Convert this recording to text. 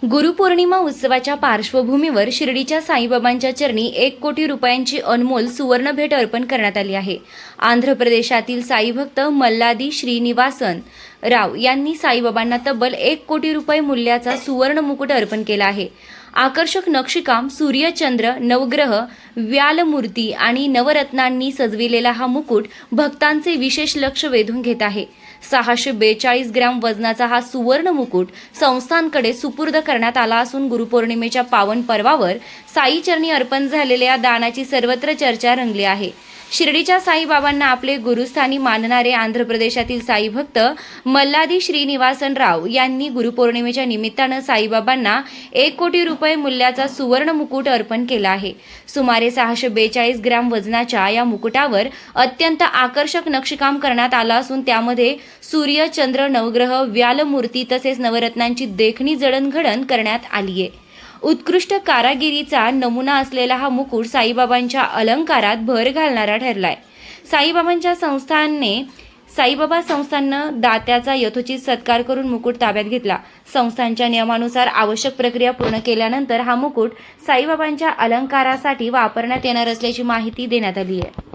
गुरुपौर्णिमा उत्सवाच्या पार्श्वभूमीवर शिर्डीच्या साईबाबांच्या चरणी 1 कोटी रुपयांची अनमोल सुवर्ण भेट अर्पण करण्यात आली आहे। आंध्र प्रदेशातील साईभक्त मल्लादी श्रीनिवासन राव यांनी साईबाबांना तब्बल 1 कोटी रुपये मूल्याचा सुवर्ण मुकुट अर्पण केला आहे। आकर्षक नक्षीकाम, सूर्यचंद्र, नवग्रह, व्यालमूर्ती आणि नवरत्नांनी सजविलेला हा मुकुट भक्तांचे विशेष लक्ष वेधून घेत आहे। 642 ग्रॅम वजनाचा हा सुवर्ण मुकुट संस्थांकडे सुपूर्द करण्यात आला असून गुरुपौर्णिमेच्या पावन पर्वावर साई चरणी अर्पण झालेल्या दानाची सर्वत्र चर्चा रंगली आहे। शिर्डीच्या साईबाबांना आपले गुरुस्थानी मानणारे आंध्र प्रदेशातील साई भक्त मल्लादी श्रीनिवासन राव यांनी गुरुपौर्णिमेच्या निमित्तानं साईबाबांना 1 कोटी रुपये मूल्याचा सुवर्ण मुकुट अर्पण केला आहे। सुमारे 642 ग्रॅम वजनाच्या या मुकुटावर अत्यंत आकर्षक नक्षीकाम करण्यात आलं असून त्यामध्ये सूर्य, चंद्र, नवग्रह, व्यालमूर्ती तसेच नवरत्नांची देखणी जडणघडण करण्यात आली आहे। उत्कृष्ट कारागिरीचा नमुना असलेला हा मुकुट साईबाबांच्या अलंकारात भर घालणारा ठरलाय। साईबाबा संस्थाननं दात्याचा यथोचित सत्कार करून मुकुट ताब्यात घेतला। संस्थांच्या नियमानुसार आवश्यक प्रक्रिया पूर्ण केल्यानंतर हा मुकुट साईबाबांच्या अलंकारासाठी वापरण्यात येणार असल्याची माहिती देण्यात आली आहे।